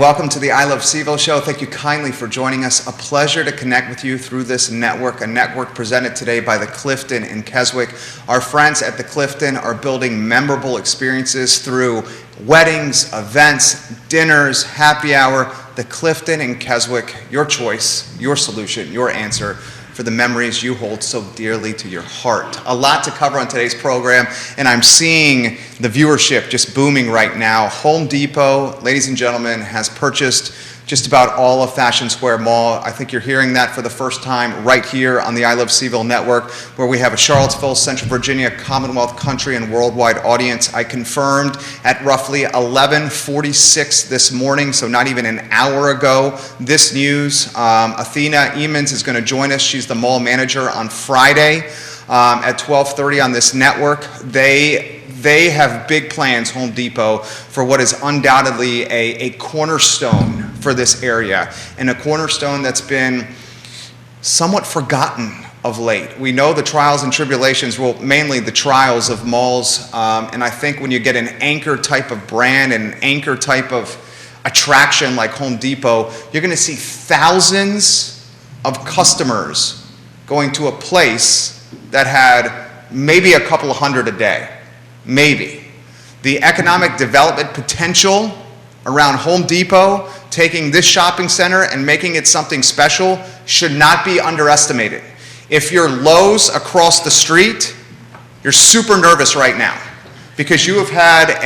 welcome to the I Love CVille Show. Thank you kindly for joining us. A pleasure to connect with you through this network, a network presented today by the Clifton in Keswick. Our friends at the Clifton are building memorable experiences through weddings, events, dinners, happy hour. The Clifton in Keswick, your choice, your solution, your answer for the memories you hold so dearly to your heart. A lot to cover on today's program, and I'm seeing the viewership just booming right now. Home Depot, ladies and gentlemen, has purchased just about all of Fashion Square Mall. I think you're hearing that for the first time right here on the I Love CVille Network, where we have a Charlottesville, Central Virginia, Commonwealth, country, and worldwide audience. I confirmed at roughly 11:46 this morning, so not even an hour ago, this news. Athena Emmans is going to join us. She's the mall manager on Friday at 12:30 on this network. They have big plans, Home Depot, for what is undoubtedly a cornerstone for this area, and a cornerstone that's been somewhat forgotten of late. We know the trials and tribulations, well, mainly the trials of malls, and I think when you get an anchor type of brand and an anchor type of attraction like Home Depot, you're going to see thousands of customers going to a place that had maybe a couple of hundred a day. Maybe. The economic development potential around Home Depot, taking this shopping center and making it something special, should not be underestimated. If you're Lowe's across the street, you're super nervous right now because you have had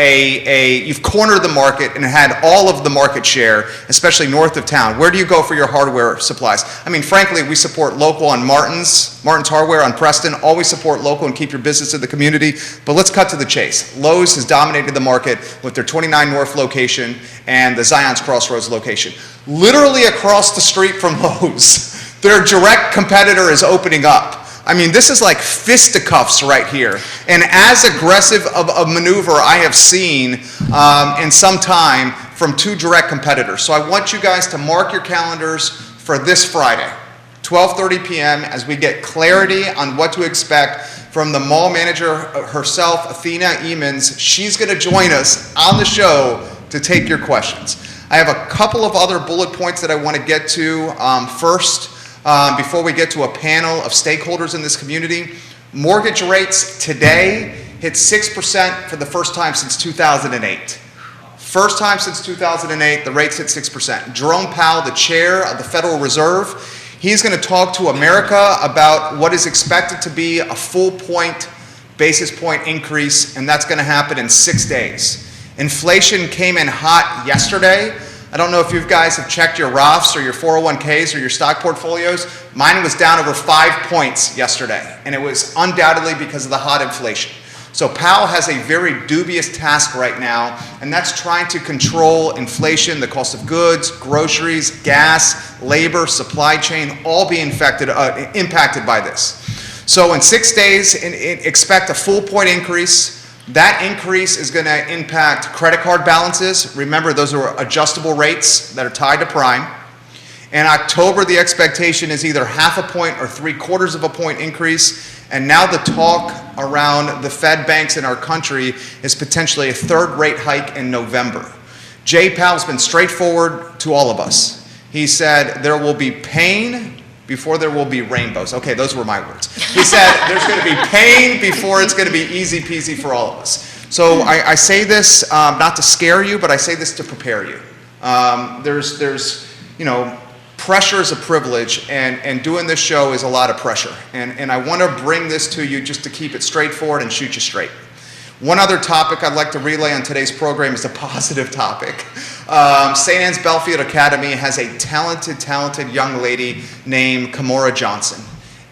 you've cornered the market and had all of the market share, especially north of town. Where do you go for your hardware supplies? I mean, frankly, we support local on Martin's Hardware on Preston. Always support local and keep your business in the community. But let's cut to the chase. Lowe's has dominated the market with their 29 North location and the Zion's Crossroads location. Literally across the street from Lowe's, their direct competitor is opening up. I mean, this is like fisticuffs right here. And as aggressive of a maneuver I have seen in some time from two direct competitors. So I want you guys to mark your calendars for this Friday, 12:30 p.m. as we get clarity on what to expect from the mall manager herself, Athena Emmans. She's going to join us on the show to take your questions. I have a couple of other bullet points that I want to get to first. Before we get to a panel of stakeholders in this community. Mortgage rates today hit 6% for the first time since 2008. First time since 2008, the rates hit 6%. Jerome Powell, the chair of the Federal Reserve, he's going to talk to America about what is expected to be a full basis point increase, and that's going to happen in 6 days. Inflation came in hot yesterday. I don't know if you guys have checked your Roths or your 401ks or your stock portfolios. Mine was down over 5 points yesterday, and it was undoubtedly because of the hot inflation. So Powell has a very dubious task right now, and that's trying to control inflation, the cost of goods, groceries, gas, labor, supply chain, all being impacted by this. So in 6 days, expect a full point increase. That increase is going to impact credit card balances. Remember, those are adjustable rates that are tied to prime. In October, the expectation is either 0.5 point or 0.75 point increase. And now the talk around the Fed banks in our country is potentially a third rate hike in November. Jay Powell's been straightforward to all of us. He said there will be pain before there will be rainbows. Okay, those were my words. He said there's going to be pain before it's going to be easy peasy for all of us. So I say this not to scare you, but I say this to prepare you. Pressure is a privilege, and doing this show is a lot of pressure. And I want to bring this to you just to keep it straightforward and shoot you straight. One other topic I'd like to relay on today's program is a positive topic. St. Anne's Belfield Academy has a talented young lady named Kymora Johnson.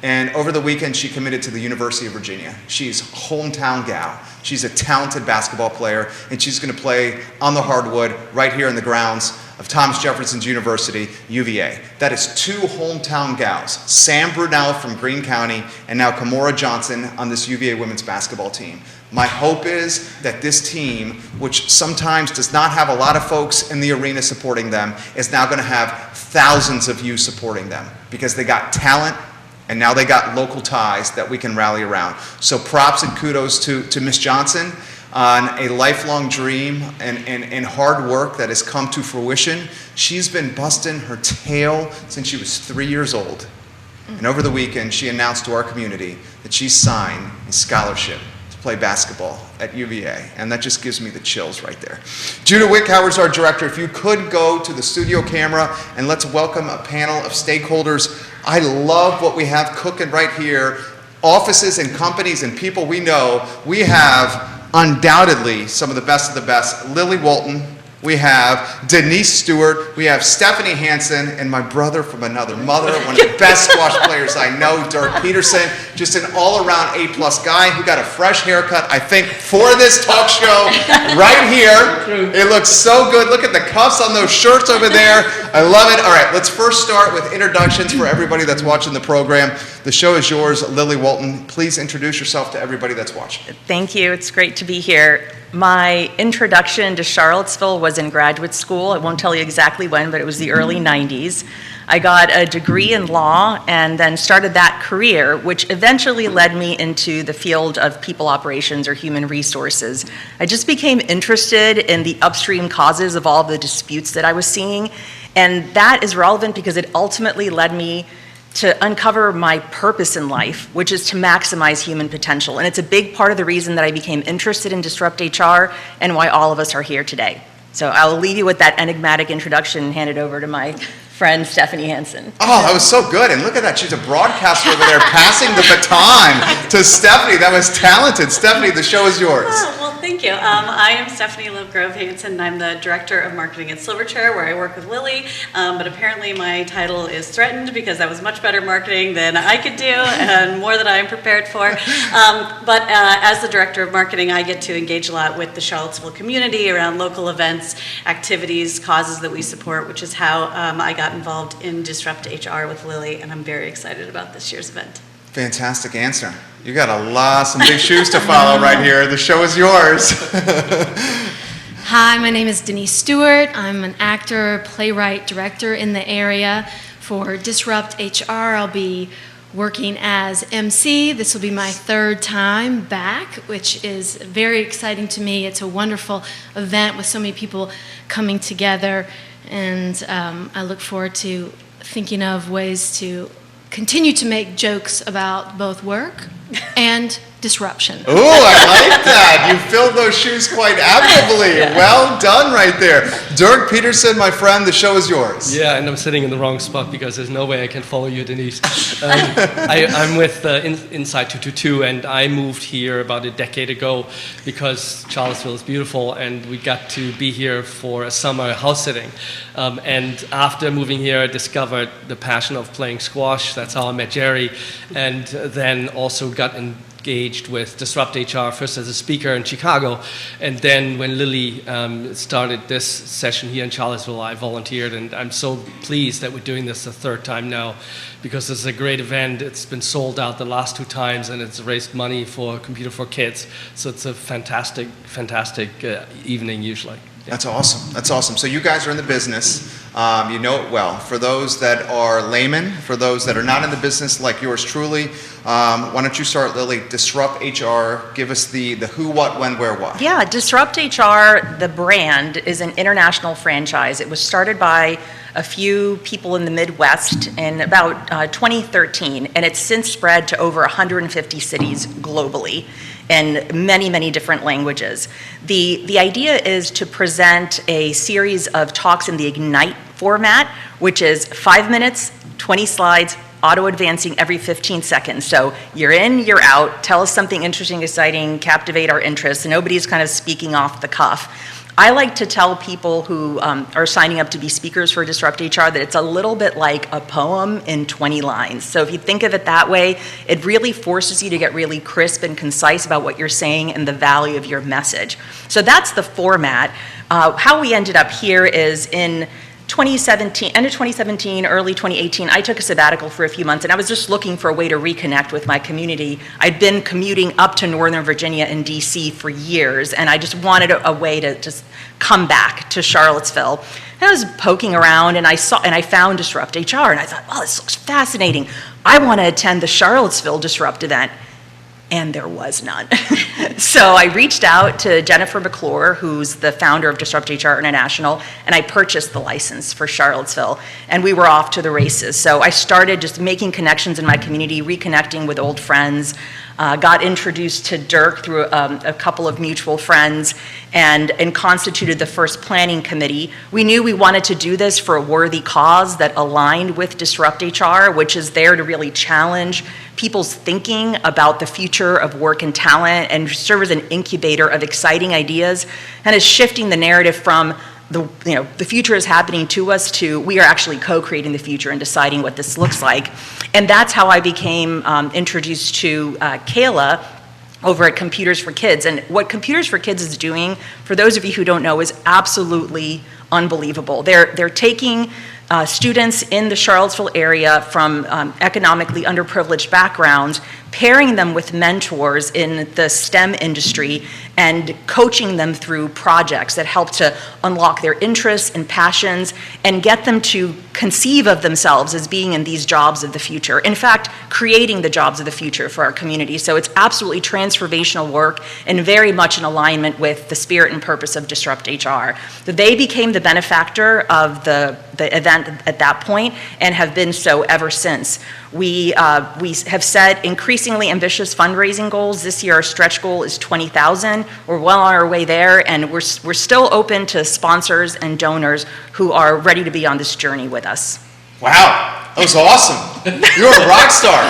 And over the weekend, she committed to the University of Virginia. She's a hometown gal. She's a talented basketball player, and she's going to play on the hardwood right here in the grounds of Thomas Jefferson University, UVA. That is two hometown gals, Sam Brunel from Greene County, and now Kymora Johnson on this UVA women's basketball team. My hope is that this team, which sometimes does not have a lot of folks in the arena supporting them, is now going to have thousands of you supporting them because they got talent and now they got local ties that we can rally around. So props and kudos to Miss Johnson. on a lifelong dream and hard work that has come to fruition. She's been busting her tail since she was 3 years old. And over the weekend, she announced to our community that she signed a scholarship to play basketball at UVA. And that just gives me the chills right there. Judah Wickhauer's our director. If you could go to the studio camera and let's welcome a panel of stakeholders. I love what we have cooking right here. Offices and companies and people we know. We have undoubtedly some of the best Lily Walton. We have Denise Stewart, we have Stephanie Hansen, and my brother from another mother, one of the best squash players I know, Dirk Petersen, just an all-around A-plus guy who got a fresh haircut, I think, for this talk show right here. It looks so good. Look at the cuffs on those shirts over there. I love it. All right, let's first start with introductions for everybody that's watching the program. The show is yours, Lily Walton. Please introduce yourself to everybody that's watching. Thank you. It's great to be here. My introduction to Charlottesville was in graduate school. I won't tell you exactly when, but it was the early 90s. I got a degree in law and then started that career, which eventually led me into the field of people operations or human resources. I just became interested in the upstream causes of all the disputes that I was seeing, and that is relevant because it ultimately led me to uncover my purpose in life, which is to maximize human potential. And it's a big part of the reason that I became interested in Disrupt HR and why all of us are here today. So I'll leave you with that enigmatic introduction and hand it over to my friend, Stephanie Hansen. Oh, that was so good. And look at that. She's a broadcaster over there passing the baton to Stephanie. That was talented. Stephanie, the show is yours. Oh, well, thank you. I am Stephanie Lovegrove Hansen, and I'm the Director of Marketing at Silverchair, where I work with Lily. But apparently my title is threatened because that was much better marketing than I could do and more than I'm prepared for. But as the Director of Marketing, I get to engage a lot with the Charlottesville community around local events, activities, causes that we support, which is how I got involved in Disrupt HR with Lily, and I'm very excited about this year's event. Fantastic answer. You got some big shoes to follow right here. The show is yours. Hi, my name is Denise Stewart. I'm an actor, playwright, director in the area. For Disrupt HR, I'll be working as MC. This will be my third time back, which is very exciting to me. It's a wonderful event with so many people coming together, and I look forward to thinking of ways to continue to make jokes about both work and disruption. Ooh, I like that. You filled those shoes quite admirably. Yeah. Well done right there. Dirk Petersen, my friend, the show is yours. Yeah, and I'm sitting in the wrong spot because there's no way I can follow you, Denise. I'm with Inside 222, and I moved here about a decade ago because Charlottesville is beautiful, and we got to be here for a summer house sitting. And after moving here, I discovered the passion of playing squash. That's how I met Jerry, and then also got engaged with Disrupt HR, first as a speaker in Chicago, and then when Lily started this session here in Charlottesville, I volunteered, and I'm so pleased that we're doing this the third time now, because it's a great event. It's been sold out the last two times, and it's raised money for Computer for Kids, so it's a fantastic evening usually. Yeah. That's awesome. That's awesome. So you guys are in the business. You know it well. For those that are laymen, for those that are not in the business like yours truly, why don't you start, Lily? Disrupt HR. Give us the who, what, when, where, why. Yeah, Disrupt HR, the brand, is an international franchise. It was started by a few people in the Midwest in about 2013, and it's since spread to over 150 cities globally in many, many different languages. The idea is to present a series of talks in the Ignite format, which is 5 minutes, 20 slides, auto-advancing every 15 seconds. So you're in, you're out, tell us something interesting, exciting, captivate our interest. Nobody's kind of speaking off the cuff. I like to tell people who are signing up to be speakers for Disrupt HR that it's a little bit like a poem in 20 lines. So if you think of it that way, it really forces you to get really crisp and concise about what you're saying and the value of your message. So that's the format. How we ended up here is in 2017, end of 2017, early 2018, I took a sabbatical for a few months, and I was just looking for a way to reconnect with my community. I'd been commuting up to Northern Virginia and DC for years, and I just wanted a way to just come back to Charlottesville. And I was poking around, and I found Disrupt HR, and I thought, oh, this looks fascinating. I want to attend the Charlottesville Disrupt event. and there was none. So I reached out to Jennifer McClure, who's the founder of Disrupt HR International, and I purchased the license for Charlottesville, and we were off to the races. So I started just making connections in my community, reconnecting with old friends, got introduced to Dirk through a couple of mutual friends, and constituted the first planning committee. We knew we wanted to do this for a worthy cause that aligned with Disrupt HR, which is there to really challenge people's thinking about the future of work and talent and serve as an incubator of exciting ideas, and is shifting the narrative from the future is happening to us to we are actually co-creating the future and deciding what this looks like. And that's how I became introduced to Kayla over at Computers for Kids. And what Computers for Kids is doing, for those of you who don't know, is absolutely unbelievable. They're taking students in the Charlottesville area from economically underprivileged backgrounds, pairing them with mentors in the STEM industry and coaching them through projects that help to unlock their interests and passions and get them to conceive of themselves as being in these jobs of the future. In fact, creating the jobs of the future for our community. So it's absolutely transformational work and very much in alignment with the spirit and purpose of Disrupt HR. So they became the benefactor of the event at that point and have been so ever since. We have set increasingly ambitious fundraising goals. This year our stretch goal is 20,000. We're well on our way there, and we're still open to sponsors and donors who are ready to be on this journey with us. Wow, that was awesome. You're a rock star.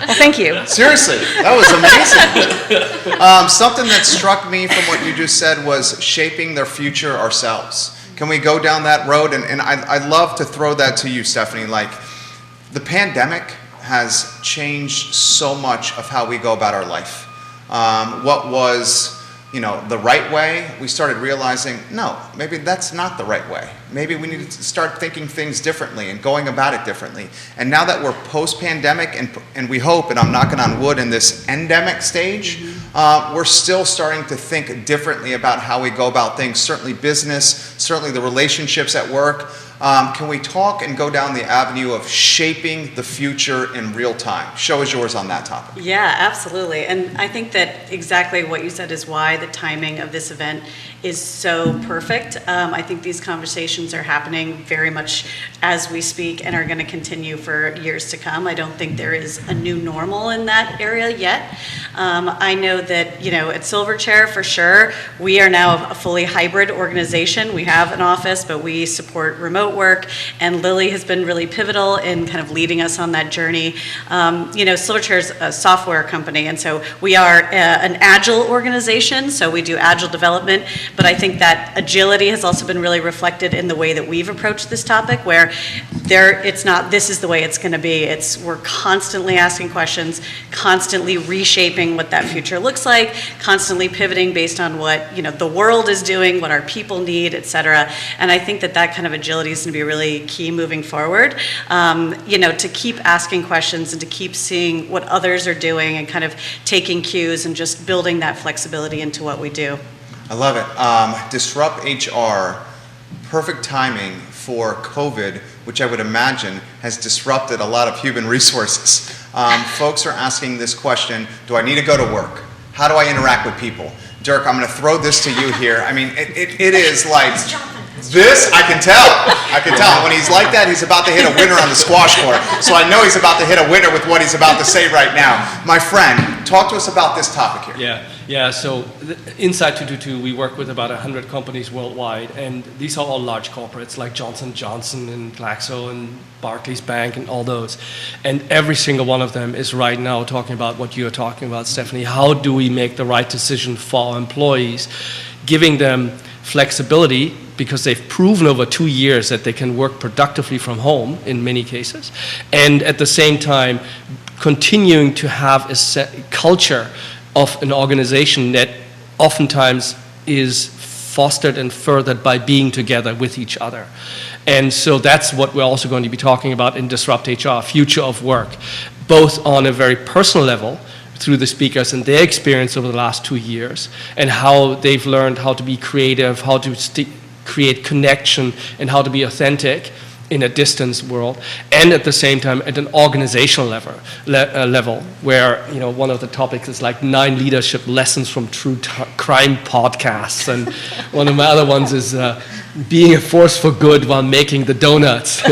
Well, thank you. Seriously, that was amazing. Something that struck me from what you just said was shaping their future ourselves. Can we go down that road? And I'd love to throw that to you, Stephanie. Like, the pandemic has changed so much of how we go about our life. What was, the right way, we started realizing, no, maybe that's not the right way. Maybe we need to start thinking things differently and going about it differently. And now that we're post-pandemic and we hope, and I'm knocking on wood, in this endemic stage, we're still starting to think differently about how we go about things, certainly business, certainly the relationships at work. Can we talk and go down the avenue of shaping the future in real time? Show is yours on that topic. Yeah, absolutely. And I think that exactly what you said is why the timing of this event is so perfect. I think these conversations are happening very much as we speak and are going to continue for years to come. I don't think there is a new normal in that area yet. I know that, at Silverchair, for sure, we are now a fully hybrid organization. We have an office, but we support remote work, and Lily has been really pivotal in kind of leading us on that journey. Silverchair is a software company, and so we are an agile organization, so we do agile development, but I think that agility has also been really reflected in the way that we've approached this topic, where it's not, this is the way it's going to be. We're constantly asking questions, constantly reshaping what that future looks like, constantly pivoting based on what the world is doing, what our people need, et cetera. And I think that kind of agility is going to be really key moving forward. To keep asking questions and to keep seeing what others are doing and kind of taking cues and just building that flexibility into what we do. I love it. Disrupt HR, perfect timing for COVID, which I would imagine has disrupted a lot of human resources. Folks are asking this question: do I need to go to work? How do I interact with people? Dirk, I'm going to throw this to you here. I mean, it is like this. I can tell. When he's like that, he's about to hit a winner on the squash court. So I know he's about to hit a winner with what he's about to say right now. My friend, talk to us about this topic here. Yeah. So inside 222, we work with about 100 companies worldwide, and these are all large corporates like Johnson & Johnson and Glaxo and Barclays Bank and all those. And every single one of them is right now talking about what you're talking about, Stephanie. How do we make the right decision for our employees, giving them flexibility, because they've proven over 2 years that they can work productively from home in many cases, and at the same time continuing to have a culture of an organization that oftentimes is fostered and furthered by being together with each other. And so that's what we're also going to be talking about in Disrupt HR, future of work, both on a very personal level through the speakers and their experience over the last 2 years, and how they've learned how to be creative, how to create connection, and how to be authentic, in a distance world, and at the same time at an organizational level where, you know, one of the topics is like 9 leadership lessons from true crime podcasts, and one of my other ones is being a force for good while making the donuts.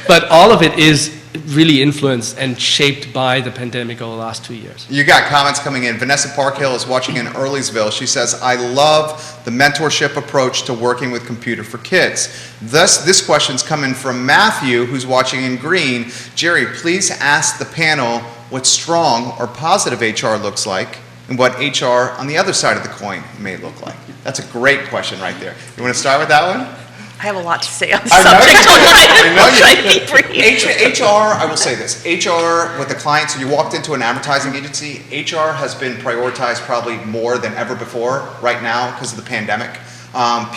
But all of it is really influenced and shaped by the pandemic over the last 2 years. You got comments coming in. Vanessa Parkhill is watching in Earlysville. She says, I love the mentorship approach to working with Computer for Kids. Thus, this question's coming from Matthew, who's watching in green. Jerry, please ask the panel what strong or positive HR looks like and what HR on the other side of the coin may look like. That's a great question right there. You want to start with that one? I have a lot to say on the subject. I'll try to be brief. HR, I will say this, HR with the clients, so you walked into an advertising agency, HR has been prioritized probably more than ever before right now because of the pandemic.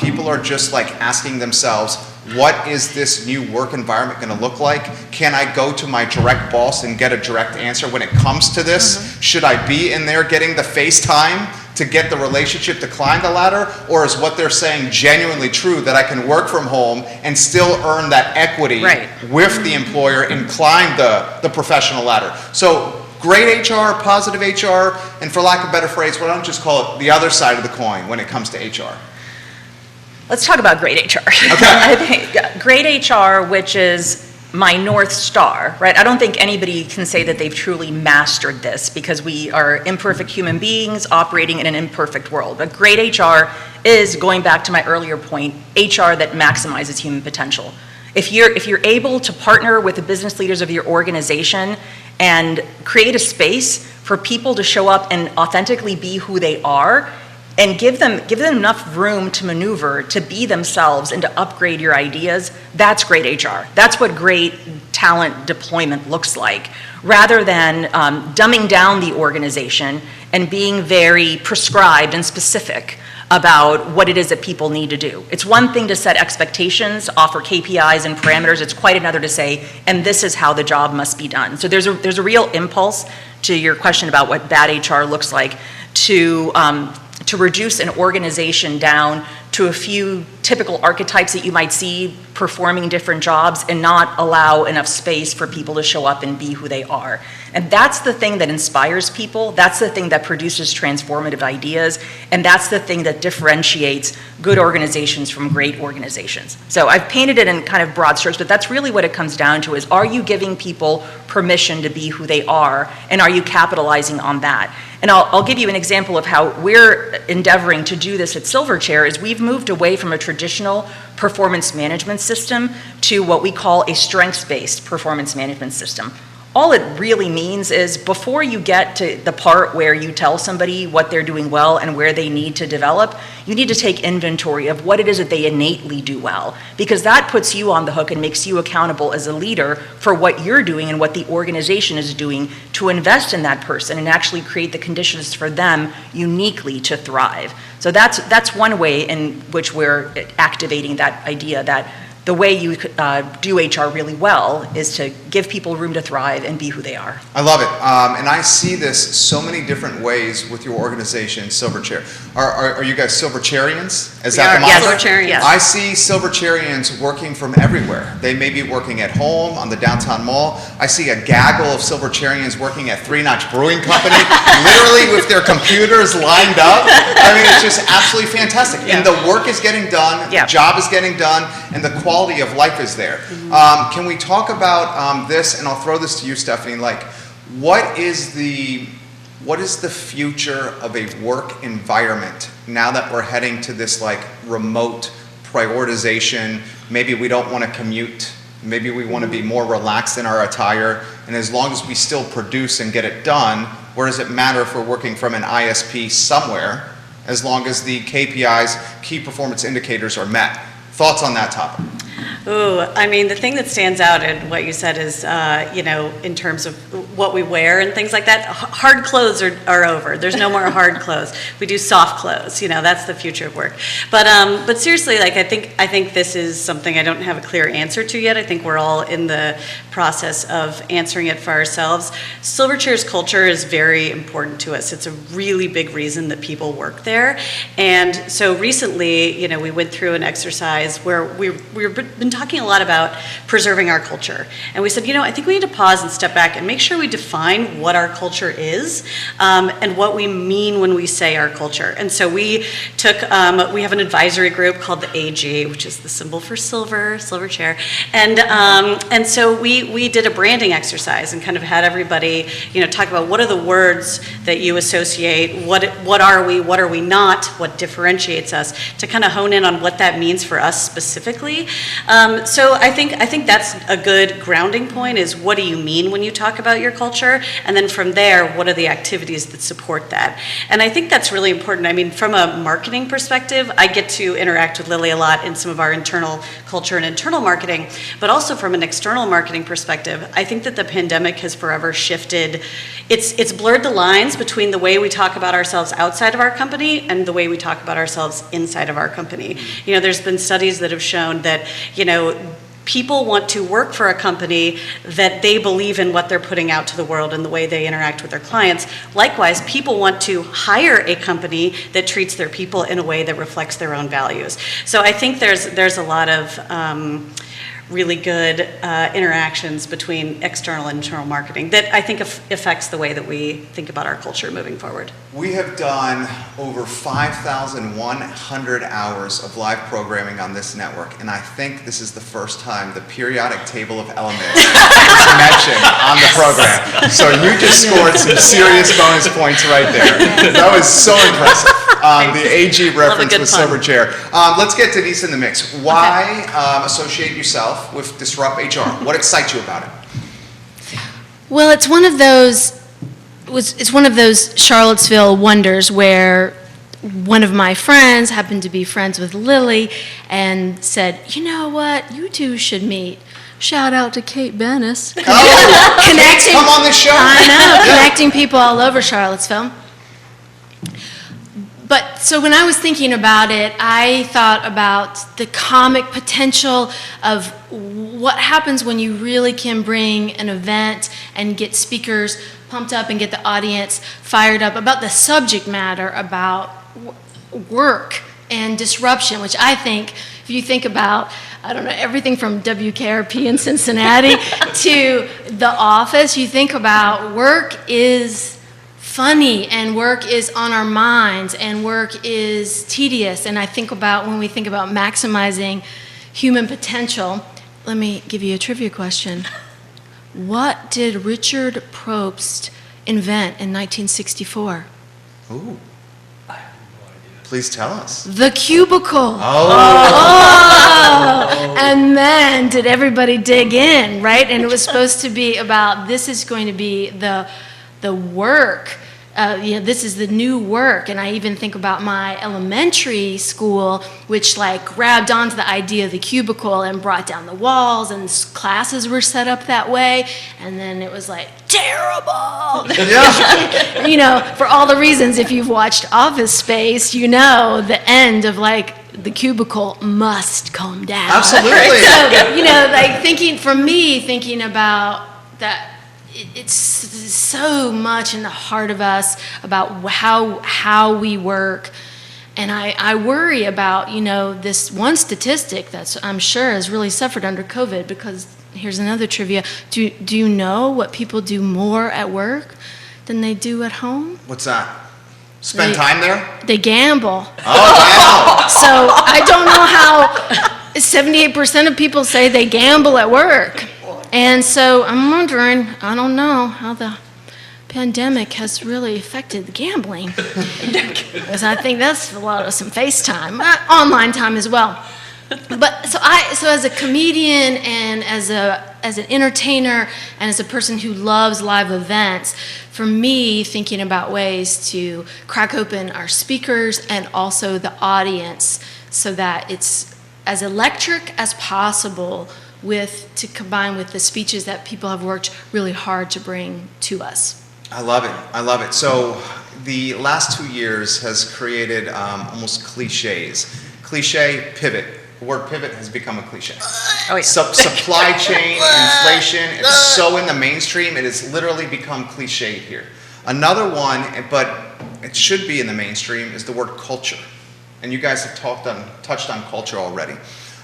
People are just like asking themselves, what is this new work environment going to look like? Can I go to my direct boss and get a direct answer when it comes to this? Should I be in there getting the FaceTime to get the relationship to climb the ladder? Or is what they're saying genuinely true, that I can work from home and still earn that equity with the employer and climb the professional ladder? So great HR, positive HR, and for lack of a better phrase, why don't just call it the other side of the coin when it comes to HR? Let's talk about great HR. Okay. I think great HR, which is my North Star, right? I don't think anybody can say that they've truly mastered this because we are imperfect human beings operating in an imperfect world. But great HR is, going back to my earlier point, HR that maximizes human potential. If you're able to partner with the business leaders of your organization and create a space for people to show up and authentically be who they are, and give them enough room to maneuver, to be themselves, and to upgrade your ideas, that's great HR. That's what great talent deployment looks like, rather than dumbing down the organization and being very prescribed and specific about what it is that people need to do. It's one thing to set expectations, offer KPIs and parameters. It's quite another to say, and this is how the job must be done. So there's a real impulse to your question about what bad HR looks like to reduce an organization down to a few typical archetypes that you might see performing different jobs and not allow enough space for people to show up and be who they are. And that's the thing that inspires people, that's the thing that produces transformative ideas, and that's the thing that differentiates good organizations from great organizations. So I've painted it in kind of broad strokes, but that's really what it comes down to is, are you giving people permission to be who they are, and are you capitalizing on that? And I'll give you an example of how we're endeavoring to do this at Silverchair. Is we've moved away from a traditional performance management system to what we call a strengths-based performance management system. All it really means is before you get to the part where you tell somebody what they're doing well and where they need to develop, you need to take inventory of what it is that they innately do well, because that puts you on the hook and makes you accountable as a leader for what you're doing and what the organization is doing to invest in that person and actually create the conditions for them uniquely to thrive. So that's one way in which we're activating that idea that the way you do HR really well is to give people room to thrive and be who they are. I love it. And I see this so many different ways with your organization, Silverchair. Are you guys Silvercharians? Is that the motto? Yes, Silvercharians. Yes. I see Silvercharians working from everywhere. They may be working at home, on the downtown mall. I see a gaggle of Silvercharians working at Three Notch Brewing Company, literally with their computers lined up. I mean, it's just absolutely fantastic. Yeah. And the work is getting done, Yeah. the job is getting done, and the quality of life is there. Can we talk about this, and I'll throw this to you, Stephanie, like what is the future of a work environment now that we're heading to this like remote prioritization? Maybe we don't want to commute, maybe we want to be more relaxed in our attire, and as long as we still produce and get it done, where does it matter if we're working from an ISP somewhere, as long as the KPIs, key performance indicators, are met? Thoughts on that topic? Ooh, I mean, the thing that stands out in what you said is, in terms of what we wear and things like that, hard clothes are over. There's no more hard clothes. We do soft clothes. That's the future of work. But seriously, like I think this is something I don't have a clear answer to yet. I think we're all in the process of answering it for ourselves. Silverchair's culture is very important to us. It's a really big reason that people work there. And so recently, we went through an exercise where we were been talking a lot about preserving our culture. And we said, I think we need to pause and step back and make sure we define what our culture is and what we mean when we say our culture. And so we have an advisory group called the AG, which is the symbol for Silverchair. And so we did a branding exercise and kind of had everybody, talk about what are the words that you associate, what are we not, what differentiates us, to kind of hone in on what that means for us specifically. So I think that's a good grounding point, is what do you mean when you talk about your culture? And then from there, what are the activities that support that? And I think that's really important. I mean, from a marketing perspective, I get to interact with Lily a lot in some of our internal culture and internal marketing, but also from an external marketing perspective, I think that the pandemic has forever shifted. It's blurred the lines between the way we talk about ourselves outside of our company and the way we talk about ourselves inside of our company. There's been studies that have shown that, people want to work for a company that they believe in what they're putting out to the world and the way they interact with their clients. Likewise, people want to hire a company that treats their people in a way that reflects their own values. So I think there's a lot of really good interactions between external and internal marketing that I think affects the way that we think about our culture moving forward. We have done over 5,100 hours of live programming on this network, and I think this is the first time the periodic table of elements is mentioned on the program. So you just scored some serious bonus points right there. That was so impressive. The AG reference with Silverchair. Let's get Denise in the mix. Why associate yourself with Disrupt HR? What excites you about it? Well, it's one of those Charlottesville wonders where one of my friends happened to be friends with Lily and said, you know what, you two should meet. Shout out to Kate Bennis. Oh, connecting, come on the show. I know, connecting people all over Charlottesville. But so when I was thinking about it, I thought about the comic potential of what happens when you really can bring an event and get speakers pumped up and get the audience fired up about the subject matter, about work and disruption, which I think, if you think about, I don't know, everything from WKRP in Cincinnati to The Office, you think about work is funny, and work is on our minds, and work is tedious. And I think about, when we think about maximizing human potential, let me give you a trivia question. What did Richard Probst invent in 1964? Ooh. Please tell us. The cubicle. Oh. And then did everybody dig in, right? And it was supposed to be about, this is going to be the work. This is the new work. And I even think about my elementary school, which grabbed onto the idea of the cubicle and brought down the walls, and classes were set up that way. And then it was terrible. Yeah. For all the reasons, if you've watched Office Space, the end of the cubicle must come down. Absolutely. So, thinking about that, it's so much in the heart of us about how we work. And I worry about, this one statistic that I'm sure has really suffered under COVID, because here's another trivia. Do you know what people do more at work than they do at home? What's that? Spend time there? They gamble. Oh, wow. So I don't know how 78% of people say they gamble at work. And so I'm wondering, I don't know how the pandemic has really affected the gambling. Because I think that's a lot of some FaceTime, online time as well. But so as a comedian and as an entertainer and as a person who loves live events, for me, thinking about ways to crack open our speakers and also the audience so that it's as electric as possible, to combine with the speeches that people have worked really hard to bring to us. I love it. So the last 2 years has created almost cliches. Cliche, pivot. The word pivot has become a cliche. Oh, yeah. Supply chain, inflation, it's so in the mainstream, it has literally become cliched here. Another one, but it should be in the mainstream, is the word culture. And you guys have touched on culture already.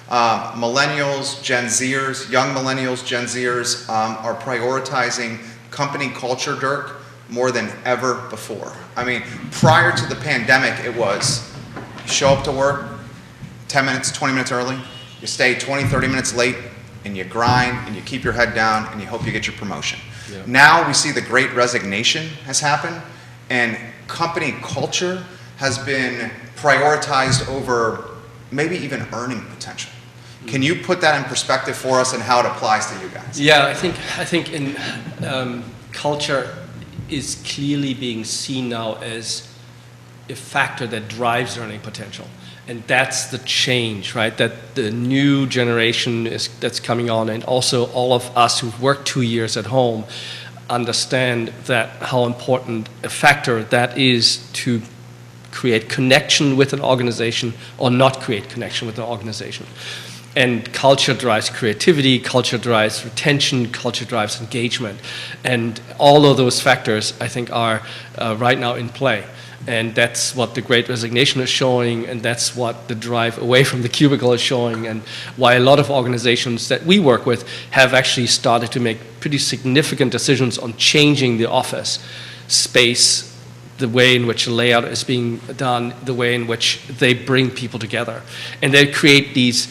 Millennials, Gen Zers, young millennials, Gen Zers are prioritizing company culture, Dirk, more than ever before. I mean, prior to the pandemic, it was you show up to work 10 minutes, 20 minutes early, you stay 20, 30 minutes late, and you grind, and you keep your head down, and you hope you get your promotion. Yeah. Now we see the great resignation has happened, and company culture has been prioritized over maybe even earning potential. Can you put that in perspective for us and how it applies to you guys? Yeah, I think in culture is clearly being seen now as a factor that drives earning potential. And that's the change, right? That the new generation that's coming on, and also all of us who've worked 2 years at home understand that how important a factor that is to create connection with an organization or not create connection with an organization. And culture drives creativity, culture drives retention, culture drives engagement. And all of those factors, I think, are right now in play. And that's what the Great Resignation is showing, and that's what the drive away from the cubicle is showing, and why a lot of organizations that we work with have actually started to make pretty significant decisions on changing the office space, the way in which the layout is being done, the way in which they bring people together. And they create these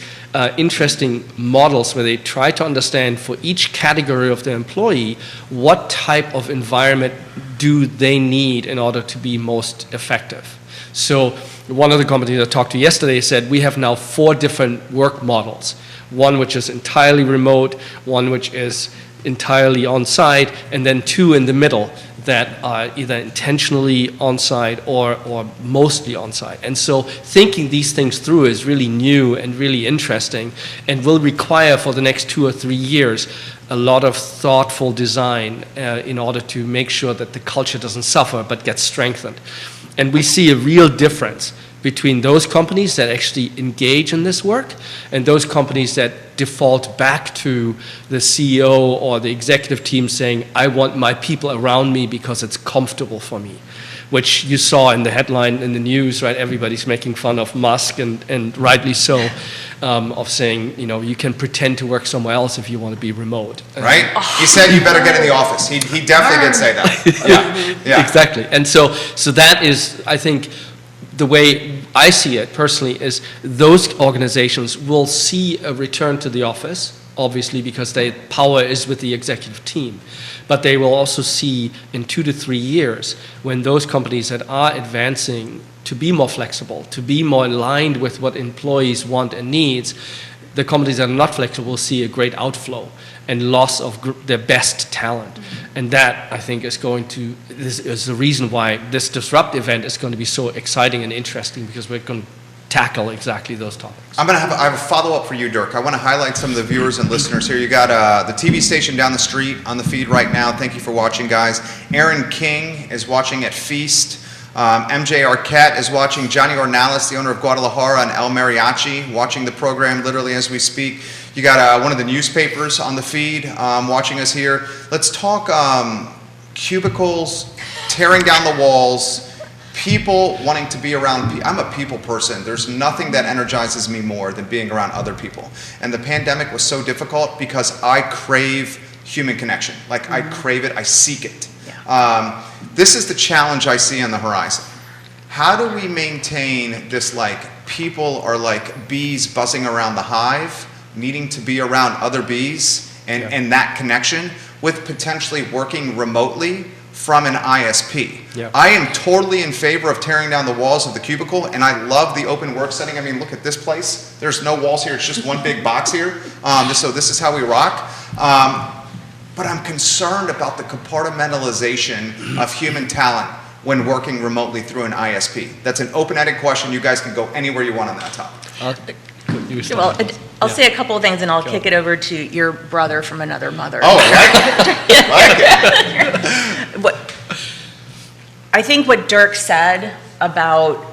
interesting models where they try to understand for each category of the employee what type of environment do they need in order to be most effective. So one of the companies I talked to yesterday said we have now 4 different work models. One which is entirely remote, one which is entirely on-site, and then 2 in the middle that are either intentionally on-site or mostly on-site. And so thinking these things through is really new and really interesting, and will require for the next 2 or 3 years a lot of thoughtful design in order to make sure that the culture doesn't suffer but gets strengthened. And we see a real difference between those companies that actually engage in this work and those companies that default back to the CEO or the executive team saying, I want my people around me because it's comfortable for me, which you saw in the headline in the news, right? Everybody's making fun of Musk, and rightly so, of saying, you know, you can pretend to work somewhere else if you want to be remote. Right? He said you better get in the office. He definitely did say that. Yeah. Exactly. And so that is, I think, the way I see it personally is those organizations will see a return to the office, obviously because their power is with the executive team. But they will also see in 2 to 3 years when those companies that are advancing to be more flexible, to be more aligned with what employees want and needs, the companies that are not flexible will see a great outflow and loss of their best talent. And that, I think, is the reason why this Disrupt event is going to be so exciting and interesting, because we're going to tackle exactly those topics. I have a follow-up for you, Dirk. I want to highlight some of the viewers and listeners here. You got the TV station down the street on the feed right now. Thank you for watching, guys. Aaron King is watching at Feast. MJ Arquette is watching. Johnny Ornalis, the owner of Guadalajara and El Mariachi, watching the program literally as we speak. You got one of the newspapers on the feed watching us here. Let's talk cubicles, tearing down the walls, people wanting to be around people. I'm a people person. There's nothing that energizes me more than being around other people. And the pandemic was so difficult because I crave human connection. Like, I crave it, I seek it. Yeah. This is the challenge I see on the horizon. How do we maintain this, like, people are like bees buzzing around the hive, needing to be around other bees, and that connection with potentially working remotely from an ISP. Yeah. I am totally in favor of tearing down the walls of the cubicle, and I love the open work setting. I mean, look at this place. There's no walls here. It's just one big box here. So this is how we rock. But I'm concerned about the compartmentalization of human talent when working remotely through an ISP. That's an open-ended question. You guys can go anywhere you want on that topic. Well, I'll say a couple of things, and I'll kick it over to your brother from another mother. Oh, I like it. I think what Dirk said about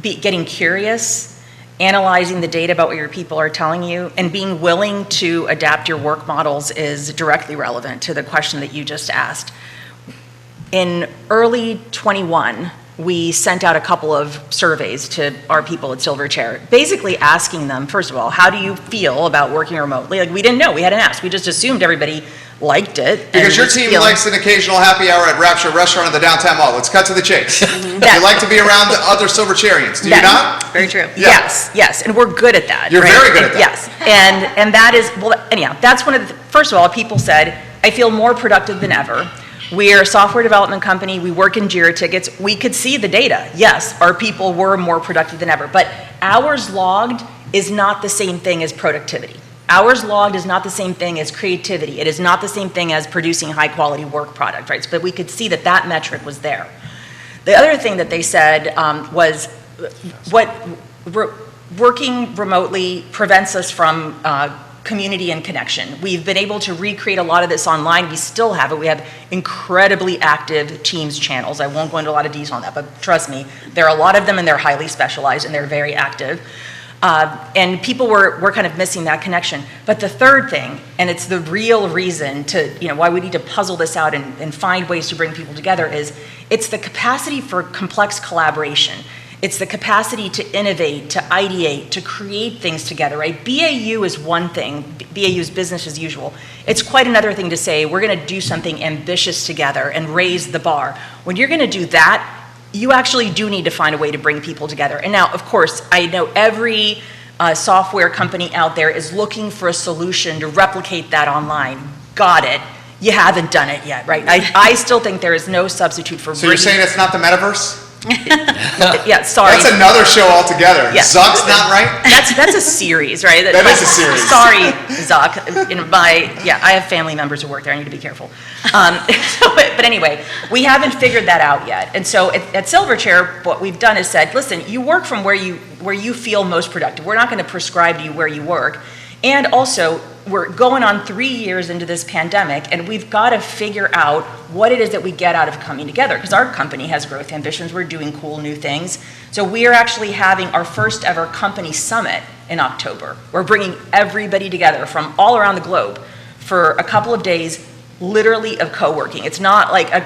getting curious, analyzing the data about what your people are telling you, and being willing to adapt your work models is directly relevant to the question that you just asked. In early 21, we sent out a couple of surveys to our people at Silverchair, basically asking them, first of all, how do you feel about working remotely? Like, we didn't know, we hadn't asked, we just assumed everybody liked it. Because your team likes an occasional happy hour at Rapture Restaurant in the downtown mall. Let's cut to the chase. You like to be around the other Silverchairians, do you not? Very true. Yeah. Yes, and we're good at that. You're right? very good at that. Yes, and that is, well, anyhow, that's one of the, first of all, people said, I feel more productive than ever. We're a software development company, we work in JIRA tickets, we could see the data. Yes, our people were more productive than ever, but hours logged is not the same thing as productivity. Hours logged is not the same thing as creativity. It is not the same thing as producing high quality work product, right? But we could see that that metric was there. The other thing that they said was working remotely prevents us from community and connection. We've been able to recreate a lot of this online. We still have it. We have incredibly active Teams channels. I won't go into a lot of detail on that, but trust me, there are a lot of them and they're highly specialized and they're very active. And people were kind of missing that connection. But the third thing, and it's the real reason to, why we need to puzzle this out and find ways to bring people together is, it's the capacity for complex collaboration. It's the capacity to innovate, to ideate, to create things together, right? BAU is one thing, BAU is business as usual. It's quite another thing to say, we're gonna do something ambitious together and raise the bar. When you're gonna do that, you actually do need to find a way to bring people together. And now, of course, I know every software company out there is looking for a solution to replicate that online. Got it. You haven't done it yet, right? I still think there is no substitute for So you're saying it's not the metaverse? Yeah, sorry. That's another show altogether. Yeah. Zuck's not right? That's a series, right? That is a series. Sorry, Zuck. I have family members who work there. I need to be careful. But anyway, we haven't figured that out yet. And so at Silverchair, what we've done is said, listen, you work from where you feel most productive. We're not going to prescribe to you where you work. And also, we're going on 3 years into this pandemic, and we've got to figure out what it is that we get out of coming together, because our company has growth ambitions. We're doing cool new things. So we are actually having our first ever company summit in October. We're bringing everybody together from all around the globe for a couple of days, literally of co-working. It's not like a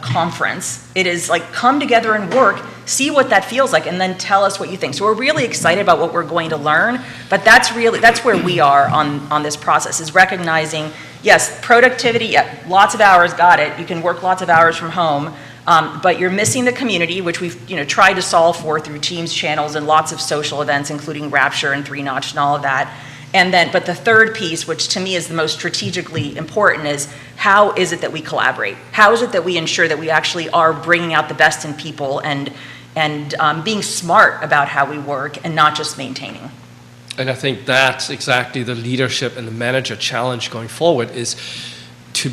conference. It is like, come together and work, see what that feels like, and then tell us what you think. So we're really excited about what we're going to learn, but that's where we are on this process, is recognizing, yes, productivity, yeah, lots of hours, got it. You can work lots of hours from home, but you're missing the community, which we've tried to solve for through Teams channels and lots of social events, including Rapture and 3Notch and all of that. But the third piece, which to me is the most strategically important, is how is it that we collaborate? How is it that we ensure that we actually are bringing out the best in people and being smart about how we work and not just maintaining? And I think that's exactly the leadership and the manager challenge going forward, is to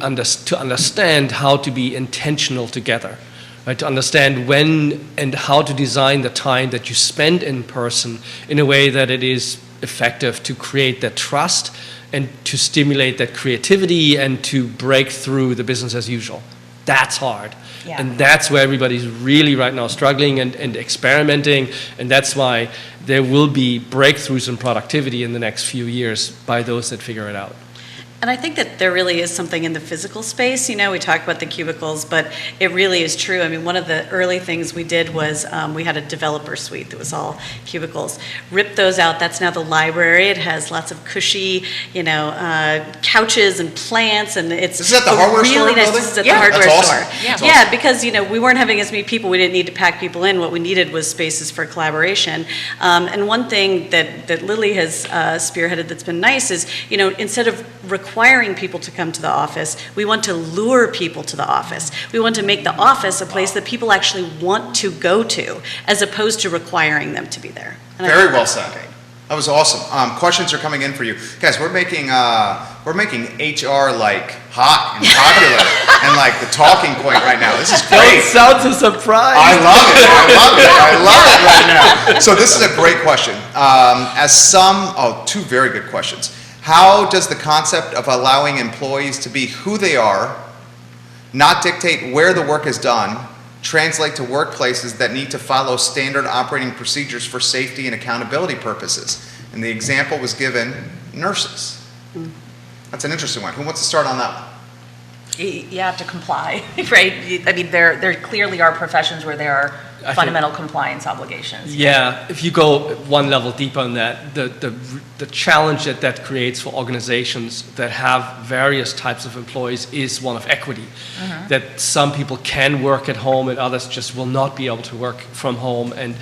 understand how to be intentional together. Right, to understand when and how to design the time that you spend in person in a way that it is effective to create that trust and to stimulate that creativity and to break through the business as usual. That's hard. Yeah. And that's where everybody's really right now struggling and experimenting, and that's why there will be breakthroughs in productivity in the next few years by those that figure it out. And I think that there really is something in the physical space. We talk about the cubicles, but it really is true. I mean, one of the early things we did was we had a developer suite that was all cubicles. Ripped those out. That's now the library. It has lots of cushy, couches and plants, and it's This is at the hardware store really nice. building? This is at Yeah. the hardware That's awesome. store. Yeah. That's Yeah, awesome. because we weren't having as many people. We didn't need to pack people in. What we needed was spaces for collaboration. And one thing that Lily has spearheaded that's been nice is, instead of requiring people to come to the office, we want to lure people to the office. We want to make the office a place that people actually want to go to, as opposed to requiring them to be there. And I Very think well that's said. great. That was awesome. Questions are coming in for you. Guys, we're making HR like hot and popular and like the talking point right now. This is great. Sounds a surprise. I love it. I love it right now. So this is a great question. Two very good questions. How does the concept of allowing employees to be who they are, not dictate where the work is done, translate to workplaces that need to follow standard operating procedures for safety and accountability purposes? And the example was given, nurses. That's an interesting one. Who wants to start on that one? You have to comply, right? I mean, there clearly are professions where there are fundamental compliance obligations. Yeah, if you go one level deeper on that, the challenge that creates for organizations that have various types of employees is one of equity. That some people can work at home and others just will not be able to work from home and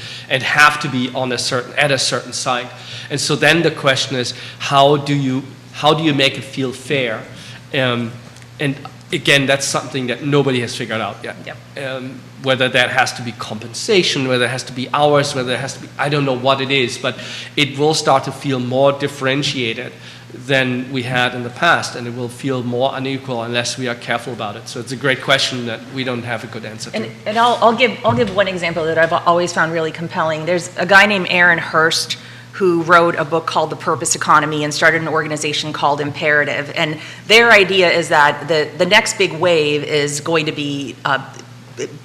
have to be at a certain site. And so then the question is, how do you make it feel fair? And again, that's something that nobody has figured out yet. Yep. Whether that has to be compensation, whether it has to be hours, whether it has to be, I don't know what it is, but it will start to feel more differentiated than we had in the past, and it will feel more unequal unless we are careful about it. So it's a great question that we don't have a good answer to. And I'll give one example that I've always found really compelling. There's a guy named Aaron Hurst who wrote a book called The Purpose Economy and started an organization called Imperative. And their idea is that the next big wave is going to be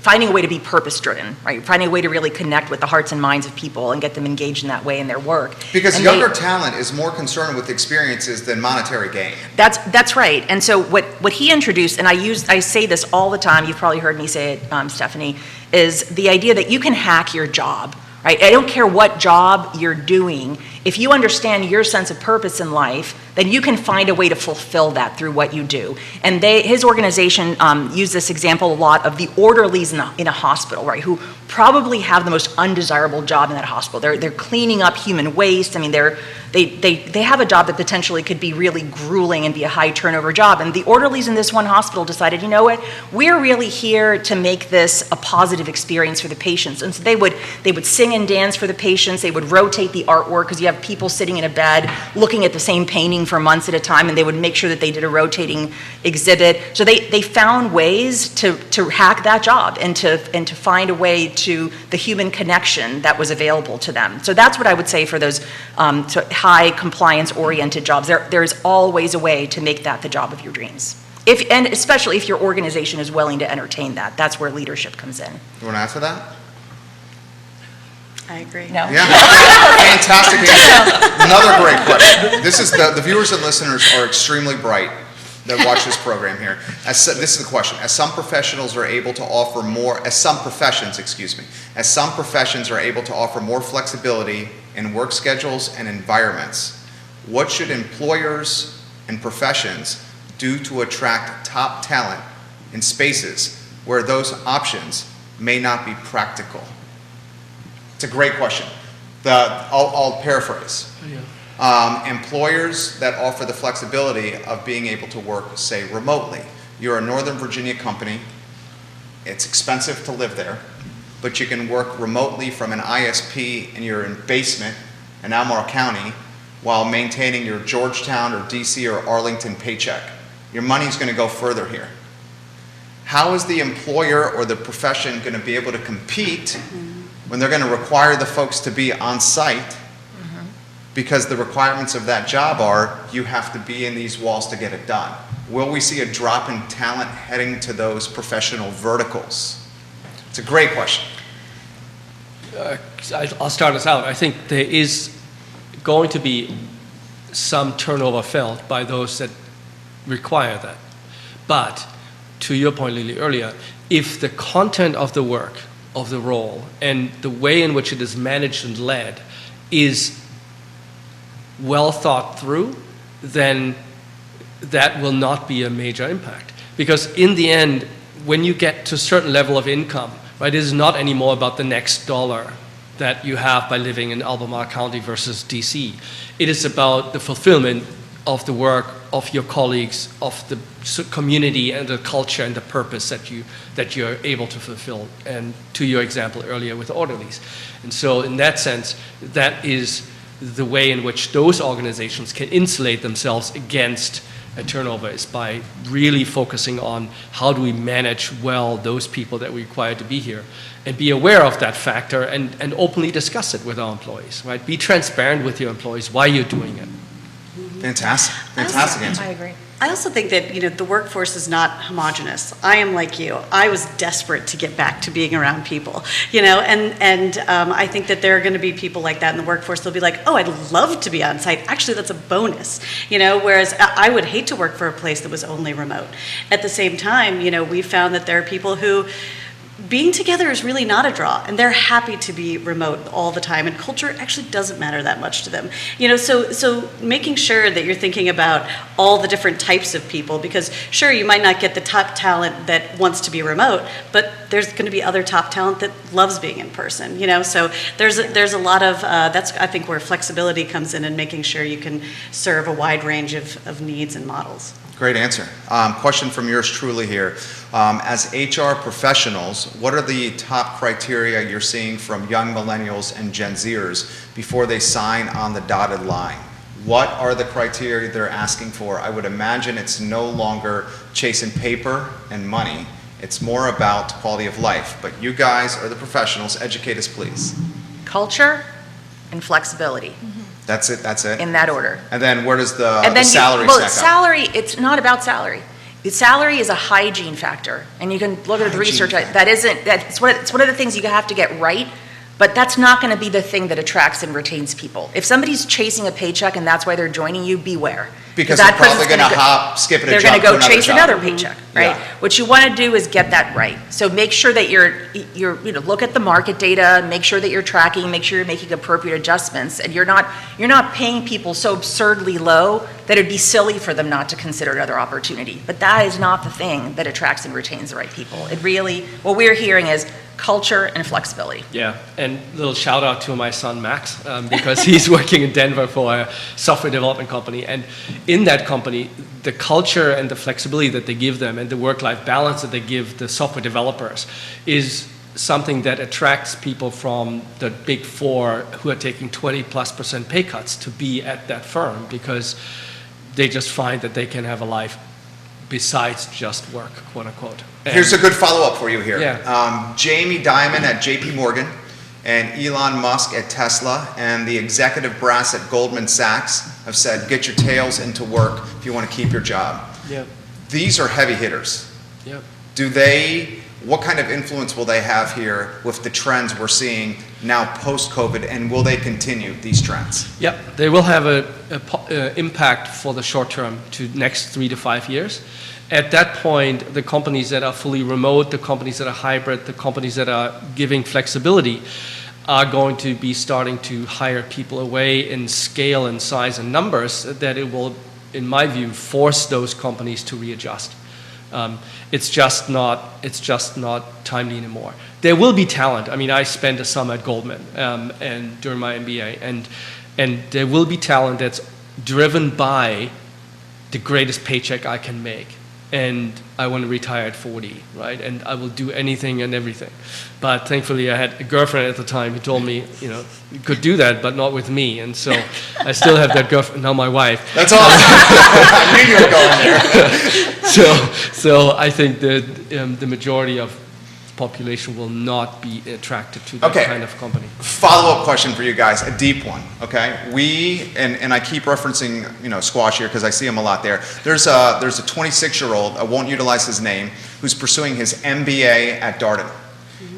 finding a way to be purpose-driven, right? Finding a way to really connect with the hearts and minds of people and get them engaged in that way in their work. Because younger talent is more concerned with experiences than monetary gain. That's right. And so what he introduced, and I say this all the time, you've probably heard me say it, Stephanie, is the idea that you can hack your job. Right? I don't care what job you're doing. If you understand your sense of purpose in life, then you can find a way to fulfill that through what you do. And his organization used this example a lot of the orderlies in a hospital, right? Who probably have the most undesirable job in that hospital. They're cleaning up human waste. I mean, they have a job that potentially could be really grueling and be a high turnover job. And the orderlies in this one hospital decided, you know what, we're really here to make this a positive experience for the patients. And so they would sing and dance for the patients. They would rotate the artwork because you have people sitting in a bed looking at the same painting for months at a time, and they would make sure that they did a rotating exhibit. So they found ways to hack that job and to find a way to the human connection that was available to them. So that's what I would say for those high compliance-oriented jobs. There's always a way to make that the job of your dreams. And especially if your organization is willing to entertain that. That's where leadership comes in. You want to answer that? I agree. No? Yeah, fantastic answer. Another great question. This is the viewers and listeners are extremely bright that watch this program here. This is the question. As some professions are able to offer more flexibility in work schedules and environments, what should employers and professions do to attract top talent in spaces where those options may not be practical? It's a great question. I'll paraphrase. Employers that offer the flexibility of being able to work, say, remotely. You're a Northern Virginia company. It's expensive to live there, but you can work remotely from an ISP in your basement in Albemarle County while maintaining your Georgetown or DC or Arlington paycheck. Your money's going to go further here. How is the employer or the profession going to be able to compete when they're going to require the folks to be on site because the requirements of that job are you have to be in these walls to get it done? Will we see a drop in talent heading to those professional verticals? It's a great question. I'll start us out. I think there is going to be some turnover felt by those that require that. But to your point, Lily, earlier, if the content of the work, of the role, and the way in which it is managed and led is well thought through, then that will not be a major impact. Because in the end, when you get to a certain level of income, right, it is not anymore about the next dollar that you have by living in Albemarle County versus DC. It is about the fulfillment of the work of your colleagues, of the community and the culture and the purpose that you're able to fulfill. And to your example earlier with orderlies. And so in that sense, that is the way in which those organizations can insulate themselves against a turnover, is by really focusing on how do we manage well those people that we require to be here, and be aware of that factor and openly discuss it with our employees, right? Be transparent with your employees why you're doing it. Fantastic answer. I agree. I also think that, the workforce is not homogenous. I am like you. I was desperate to get back to being around people, and I think that there are going to be people like that in the workforce. They'll be like, oh, I'd love to be on site. Actually, that's a bonus, whereas I would hate to work for a place that was only remote. At the same time, we've found that there are people who being together is really not a draw, and they're happy to be remote all the time, and culture actually doesn't matter that much to them. So making sure that you're thinking about all the different types of people, because sure, you might not get the top talent that wants to be remote, but there's going to be other top talent that loves being in person, so there's a lot of, that's I think where flexibility comes in, and making sure you can serve a wide range of needs and models. Great answer. Question from yours truly here. As HR professionals, what are the top criteria you're seeing from young millennials and Gen Zers before they sign on the dotted line? What are the criteria they're asking for? I would imagine it's no longer chasing paper and money. It's more about quality of life. But you guys are the professionals. Educate us, please. Culture and flexibility. That's it? In that order. And then where does the And then salary well, stack up? salary, it's not about salary. The salary is a hygiene factor, and you can look at the research. It's one of the things you have to get right, but that's not going to be the thing that attracts and retains people. If somebody's chasing a paycheck and that's why they're joining you, beware. Because that they're probably person's going to hop, skip it, they're jump going to to go chase job. another paycheck, right? Yeah. What you want to do is get that right. So make sure that you're look at the market data, make sure that you're tracking, make sure you're making appropriate adjustments, and you're not paying people so absurdly low that it'd be silly for them not to consider another opportunity. But that is not the thing that attracts and retains the right people. It really, what we're hearing is culture and flexibility. Yeah, and a little shout out to my son Max, because he's working in Denver for a software development company, and in that company, the culture and the flexibility that they give them and the work-life balance that they give the software developers is something that attracts people from the big four who are taking 20+% pay cuts to be at that firm, because they just find that they can have a life besides just work, quote unquote. Here's a good follow-up for you here. Yeah. Jamie Dimon at JP Morgan and Elon Musk at Tesla and the executive brass at Goldman Sachs have said, get your tails into work if you want to keep your job. Yep. These are heavy hitters. Yep. What kind of influence will they have here with the trends we're seeing now post-COVID, and will they continue these trends? Yep, they will have an impact for the short term to next 3 to 5 years. At that point, the companies that are fully remote, the companies that are hybrid, the companies that are giving flexibility are going to be starting to hire people away in scale and size and numbers that it will, in my view, force those companies to readjust. It's just not timely anymore. There will be talent. I mean, I spent a summer at Goldman and during my MBA, and there will be talent that's driven by the greatest paycheck I can make. And I want to retire at 40, right? And I will do anything and everything. But thankfully, I had a girlfriend at the time who told me, you could do that, but not with me. And so I still have that girlfriend, now my wife. That's awesome. I knew you were going there. So I think that the majority of population will not be attracted to that kind of company. Follow-up question for you guys, a deep one, okay? And I keep referencing, Squash here because I see him a lot there. There's a 26-year-old, I won't utilize his name, who's pursuing his MBA at Darden.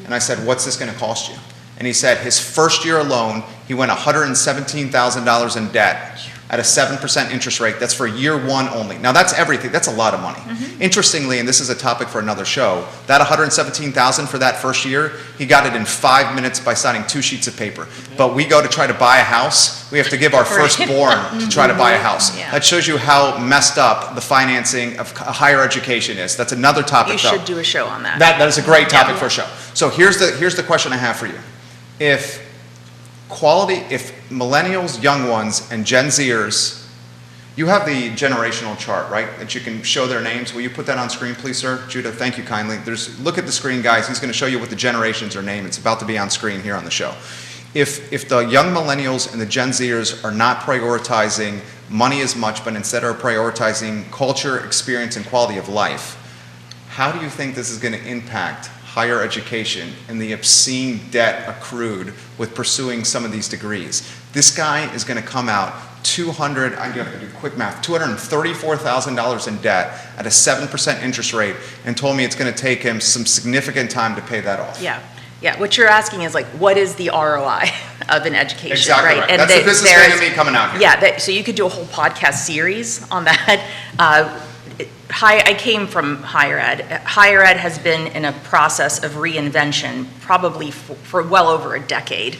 And I said, what's this going to cost you? And he said his first year alone, he went $117,000 in debt at a 7% interest rate. That's for year one only. Now that's everything. That's a lot of money. Interestingly, and this is a topic for another show, that $117,000 for that first year, he got it in 5 minutes by signing 2 sheets of paper. But we go to try to buy a house, we have to give our firstborn to try to buy a house. That shows you how messed up the financing of higher education is. That's another topic. You should do a show on that. That is a great topic for a show. So here's the question I have for you. If millennials, young ones, and Gen Zers, you have the generational chart, right? That you can show their names. Will you put that on screen, please, sir? Judah, thank you kindly. Look at the screen, guys. He's going to show you what the generations are named. It's about to be on screen here on the show. If the young millennials and the Gen Zers are not prioritizing money as much, but instead are prioritizing culture, experience, and quality of life, how do you think this is going to impact higher education and the obscene debt accrued with pursuing some of these degrees? This guy is going to come out I'm going to do quick math, $234,000 in debt at a 7% interest rate, and told me it's going to take him some significant time to pay that off. Yeah. Yeah, what you're asking is like, what is the ROI of an education, Exactly right. And that's the business man in me coming out here. Yeah, so you could do a whole podcast series on that. I came from higher ed. Higher ed has been in a process of reinvention probably for well over a decade,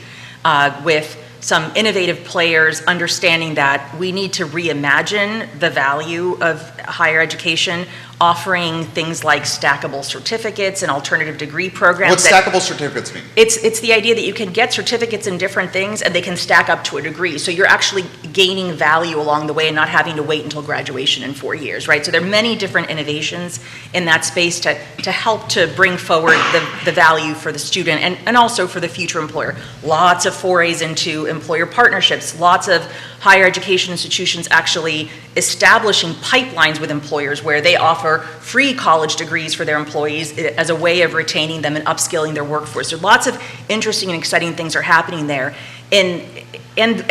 with some innovative players understanding that we need to reimagine the value of higher education, offering things like stackable certificates and alternative degree programs. What stackable certificates mean? It's the idea that you can get certificates in different things and they can stack up to a degree. So you're actually gaining value along the way and not having to wait until graduation in 4 years, right? So there are many different innovations in that space to help to bring forward the value for the student and also for the future employer. Lots of forays into employer partnerships, lots of higher education institutions actually establishing pipelines with employers where they offer free college degrees for their employees as a way of retaining them and upskilling their workforce. So lots of interesting and exciting things are happening there. And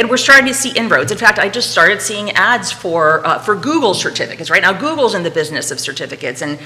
we're starting to see inroads. In fact, I just started seeing ads for Google certificates. Right now, Google's in the business of certificates and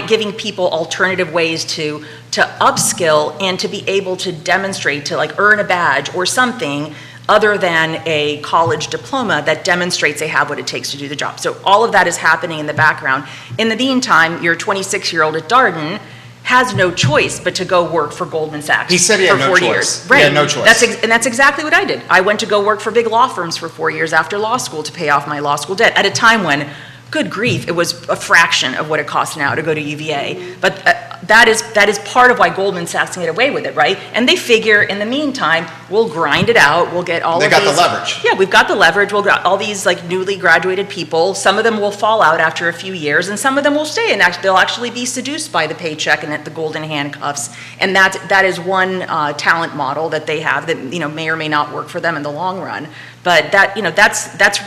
giving people alternative ways to upskill and to be able to demonstrate, to like earn a badge or something other than a college diploma that demonstrates they have what it takes to do the job. So all of that is happening in the background. In the meantime, your 26-year-old at Darden has no choice but to go work for Goldman Sachs. He said he had for no 4 choice. years. He Right. had no choice. And that's exactly what I did. I went to go work for big law firms for 4 years after law school to pay off my law school debt at a time when, good grief, it was a fraction of what it costs now to go to UVA. But that is part of why Goldman Sachs can get away with it, right? And they figure, in the meantime, we'll grind it out. We'll get all of these. They got the leverage. Yeah, we've got the leverage. We'll got all these like newly graduated people. Some of them will fall out after a few years, and some of them will stay, and they'll actually be seduced by the paycheck and the golden handcuffs. And that is one talent model that they have that may or may not work for them in the long run. But that's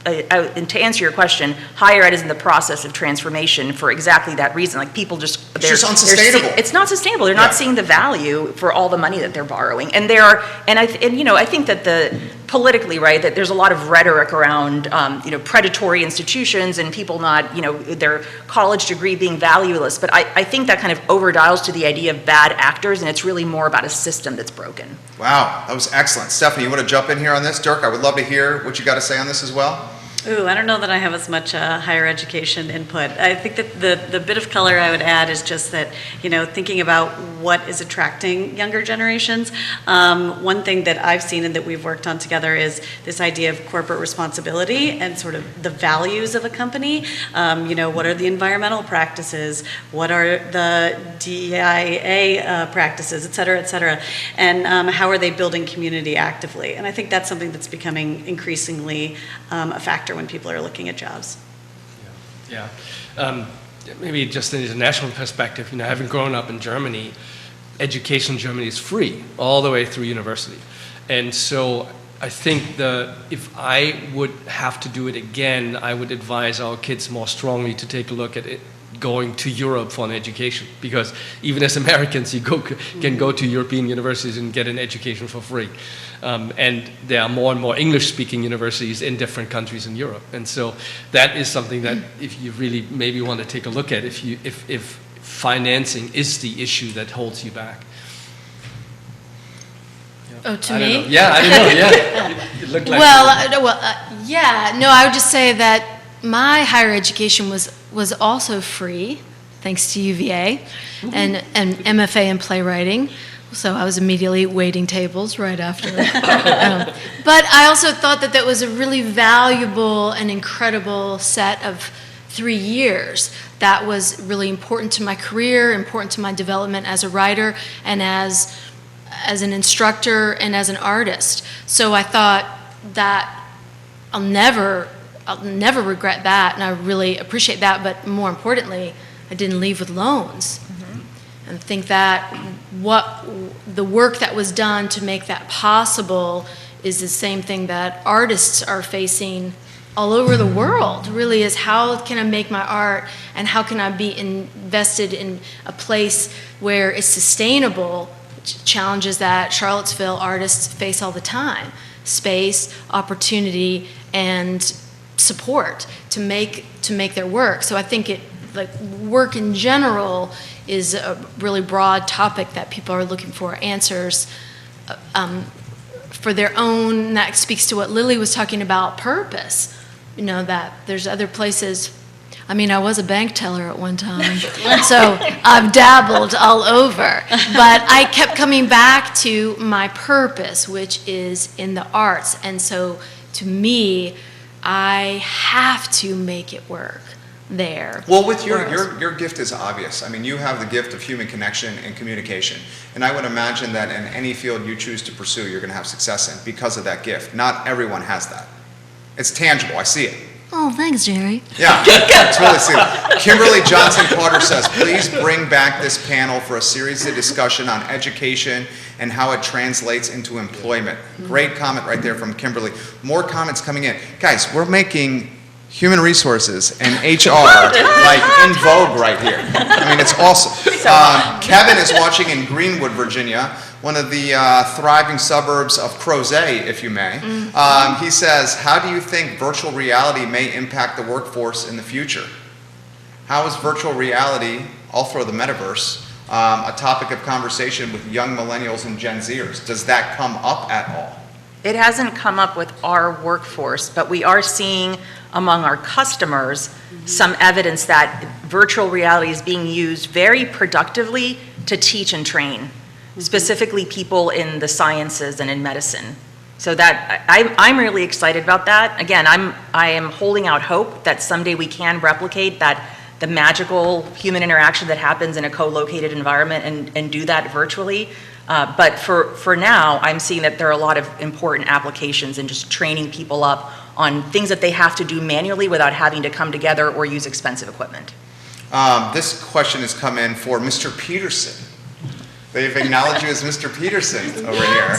and to answer your question, higher ed is in the process of transformation for exactly that reason. Like people It's just unsustainable. It's not sustainable. They're not seeing the value for all the money that they're borrowing. And I think that politically, right, that there's a lot of rhetoric around predatory institutions and people not their college degree being valueless. But I think that kind of overdials to the idea of bad actors, and it's really more about a system that's broken. Wow, that was excellent. Stephanie, you want to jump in here on this? Dirk, I would love to hear what you got to say on this as well. Ooh, I don't know that I have as much higher education input. I think that the bit of color I would add is just that, thinking about what is attracting younger generations. One thing that I've seen and that we've worked on together is this idea of corporate responsibility and sort of the values of a company. What are the environmental practices? What are the DIA practices, et cetera, and how are they building community actively? And I think that's something that's becoming increasingly a factor when people are looking at jobs. Yeah. Maybe just in an international perspective, having grown up in Germany, education in Germany is free all the way through university. And so I think if I would have to do it again, I would advise our kids more strongly to take a look at it, going to Europe for an education, because even as Americans, you can go to European universities and get an education for free. And there are more and more English-speaking universities in different countries in Europe. And so that is something that if you really maybe want to take a look at, if financing is the issue that holds you back. Oh, to me? Yeah, I don't know, yeah. It looked like I would just say that my higher education was also free, thanks to UVA, and MFA in playwriting. So I was immediately waiting tables right after. But I also thought that was a really valuable and incredible set of 3 years. That was really important to my career, important to my development as a writer and as an instructor and as an artist. So I thought that I'll never regret that, and I really appreciate that. But more importantly, I didn't leave with loans. And think that what the work that was done to make that possible is the same thing that artists are facing all over the world, really, is how can I make my art and how can I be invested in a place where it's sustainable, challenges that Charlottesville artists face all the time: space, opportunity, and support to make their work. So I think work in general is a really broad topic that people are looking for answers for their own. That speaks to what Lily was talking about, purpose. That there's other places. I mean, I was a bank teller at one time, so I've dabbled all over. But I kept coming back to my purpose, which is in the arts. And so to me, I have to make it work there. Well, with your gift is obvious. I mean, you have the gift of human connection and communication. And I would imagine that in any field you choose to pursue, you're going to have success in because of that gift. Not everyone has that. It's tangible. I see it. Oh, thanks, Jerry. Yeah, totally see that. Kimberly Johnson-Carter says, please bring back this panel for a series of discussion on education and how it translates into employment. Great comment right there from Kimberly. More comments coming in. Guys, we're making human resources and HR like in vogue right here. I mean, it's awesome. Kevin is watching in Greenwood, Virginia, one of the thriving suburbs of Crozet, if you may. He says, how do you think virtual reality may impact the workforce in the future? How is virtual reality, I'll throw the metaverse, a topic of conversation with young millennials and Gen Zers? Does that come up at all? It hasn't come up with our workforce, but we are seeing among our customers some evidence that virtual reality is being used very productively to teach and train, specifically people in the sciences and in medicine. So that I'm really excited about that. Again, I am holding out hope that someday we can replicate that the magical human interaction that happens in a co-located environment and do that virtually. But for now, I'm seeing that there are a lot of important applications in just training people up on things that they have to do manually without having to come together or use expensive equipment. This question has come in for Mr. Petersen. They've acknowledged you as Mr. Petersen over here.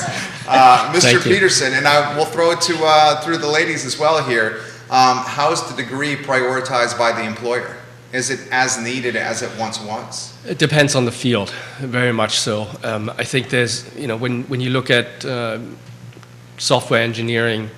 Mr. Petersen, and I will throw it to through the ladies as well here. How is the degree prioritized by the employer? Is it as needed as it once was? It depends on the field, very much so. I think there's, when you look at software engineering,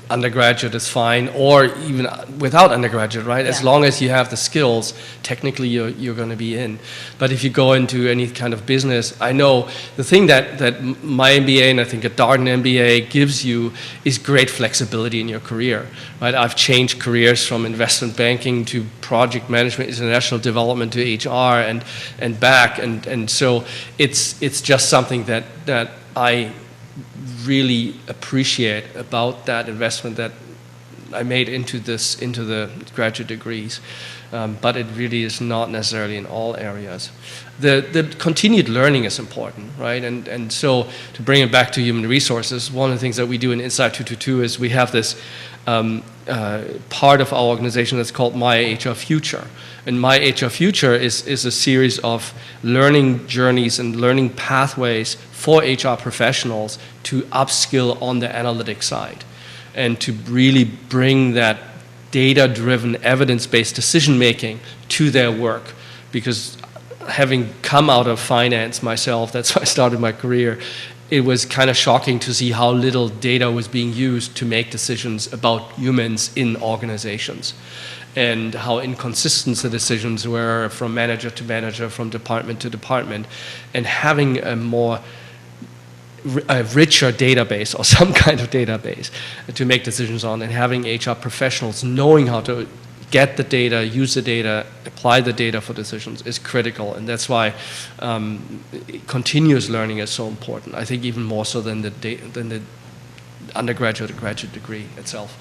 undergraduate is fine, or even without undergraduate, right? As long as you have the skills, technically you're going to be in. But if you go into any kind of business, I know the thing that my MBA and I think a Darden MBA gives you is great flexibility in your career, right? I've changed careers from investment banking to project management, international development to HR and back, and so it's just something that I really appreciate about that investment that I made into the graduate degrees, but it really is not necessarily in all areas. The continued learning is important, right? And so to bring it back to human resources, one of the things that we do in Inside 222 is we have this part of our organization that's called My HR Future. And My HR Future is a series of learning journeys and learning pathways for HR professionals to upskill on the analytics side and to really bring that data-driven, evidence-based decision-making to their work. Because having come out of finance myself, that's why I started my career, it was kind of shocking to see how little data was being used to make decisions about humans in organizations, and how inconsistent the decisions were from manager to manager, from department to department, and having a richer database or some kind of database to make decisions on, and having HR professionals knowing how to get the data, use the data, apply the data for decisions is critical, and that's why continuous learning is so important. I think even more so than the undergraduate or graduate degree itself.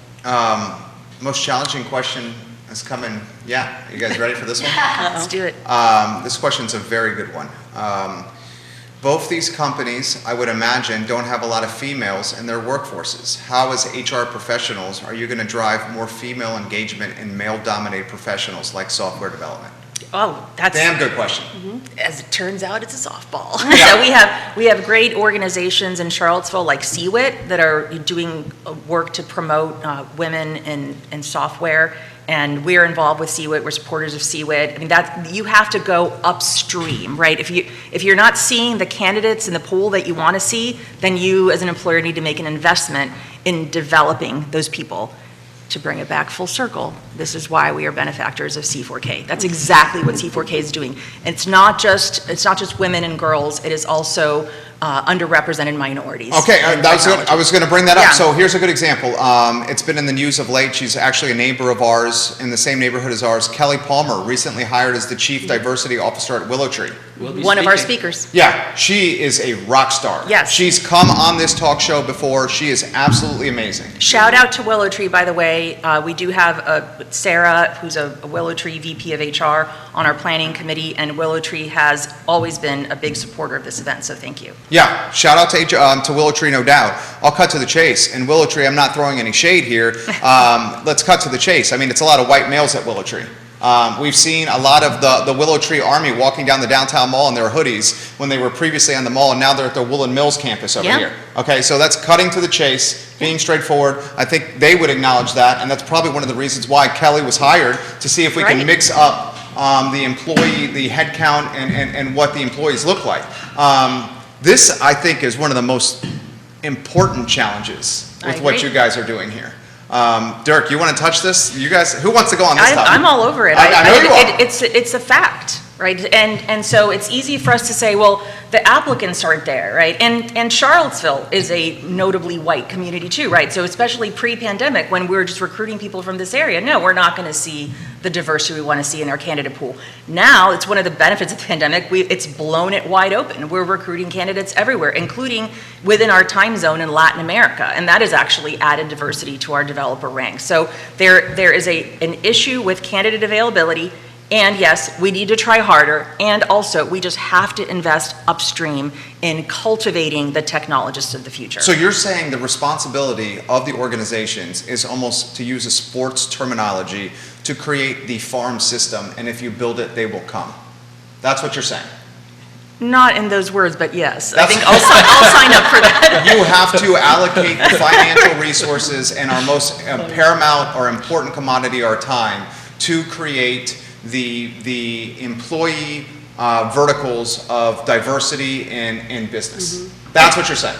Most challenging question has come in. Yeah, you guys ready for this one? Let's do it. This question's a very good one. Both these companies, I would imagine, don't have a lot of females in their workforces. How, as HR professionals, are you going to drive more female engagement in male-dominated professionals like software development? Oh, that's damn good question. As it turns out, it's a softball. Yeah. So we have great organizations in Charlottesville like CWIT that are doing work to promote women in software. And we're involved with CWIT. We're supporters of CWIT. I mean, you have to go upstream, right? If you're not seeing the candidates in the pool that you want to see, then you, as an employer, need to make an investment in developing those people. to bring it back full circle, this is why we are benefactors of C4K. That's exactly what C4K is doing. And it's not just women and girls, it is also underrepresented minorities. Okay, I was going to bring that up. Yeah. So here's a good example. It's been in the news of late. She's actually a neighbor of ours in the same neighborhood as ours. Kelly Palmer, recently hired as the Chief Diversity Officer at Willow Tree. One of our speakers. Yeah, she is a rock star. Yes. She's come on this talk show before. She is absolutely amazing. Shout out to Willow Tree, by the way. We do have Sarah, who's a Willow Tree VP of HR, on our planning committee, and Willow Tree has always been a big supporter of this event, so thank you. Yeah, shout out to Willow Tree, no doubt. I'll cut to the chase. And Willow Tree, I'm not throwing any shade here. Let's cut to the chase. I mean, it's a lot of white males at Willow Tree. We've seen a lot of the Willow Tree Army walking down the downtown mall in their hoodies when they were previously on the mall, and now they're at the Woollen Mills campus over here. Okay, so that's cutting to the chase, being straightforward. I think they would acknowledge that, and that's probably one of the reasons why Kelly was hired, to see if we can mix up the employee, the head count, and what the employees look like. This, I think, is one of the most important challenges with what you guys are doing here. Dirk, you want to touch this? You guys, who wants to go on this topic? I'm all over it. I know you are. It's a fact, right? And so it's easy for us to say, well, the applicants aren't there, right? And Charlottesville is a notably white community too, right? So especially pre-pandemic, when we were just recruiting people from this area, no, we're not going to see the diversity we want to see in our candidate pool. Now, it's one of the benefits of the pandemic. It's blown it wide open. We're recruiting candidates everywhere, including within our time zone in Latin America, and that has actually added diversity to our developer ranks. So there is an issue with candidate availability. And yes, we need to try harder, and also we just have to invest upstream in cultivating the technologists of the future. So you're saying the responsibility of the organizations is almost, to use a sports terminology, to create the farm system, and if you build it, they will come. That's what you're saying. Not in those words, but yes. I think I'll sign up for that. You have to allocate the financial resources and our most paramount or important commodity, our time, to create the employee verticals of diversity in business. That's what you're saying.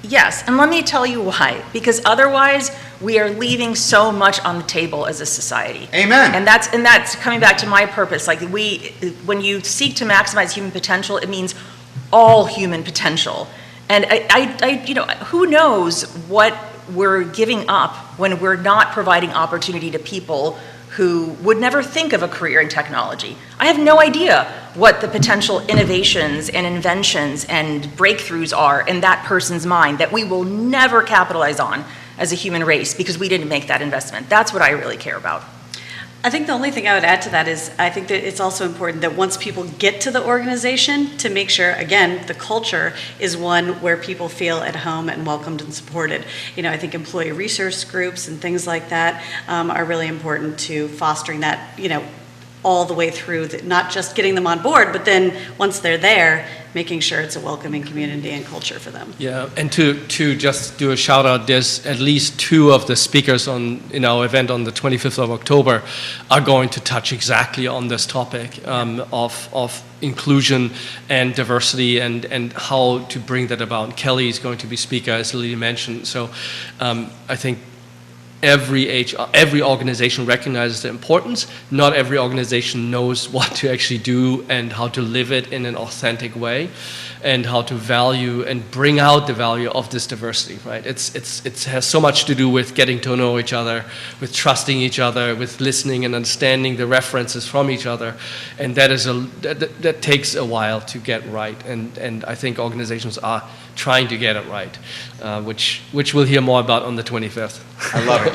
Yes, and let me tell you why. Because otherwise, we are leaving so much on the table as a society. Amen. And that's coming back to my purpose. Like when you seek to maximize human potential, it means all human potential. And who knows what we're giving up when we're not providing opportunity to people who would never think of a career in technology. I have no idea what the potential innovations and inventions and breakthroughs are in that person's mind that we will never capitalize on as a human race because we didn't make that investment. That's what I really care about. I think the only thing I would add to that is I think that it's also important that once people get to the organization, to make sure, again, the culture is one where people feel at home and welcomed and supported. I think employee resource groups and things like that are really important to fostering that, all the way through, not just getting them on board, but then once they're there, making sure it's a welcoming community and culture for them. Yeah, and to just do a shout out, there's at least 2 of the speakers in our event on the 25th of October are going to touch exactly on this topic of inclusion and diversity and how to bring that about. Kelly is going to be speaker, as Lily mentioned. So I think every organization recognizes the importance. Not every organization knows what to actually do and how to live it in an authentic way, and how to value and bring out the value of this diversity. Right? It has so much to do with getting to know each other, with trusting each other, with listening and understanding the references from each other, and that takes a while to get right. And I think organizations are trying to get it right, which we'll hear more about on the 25th. I love it.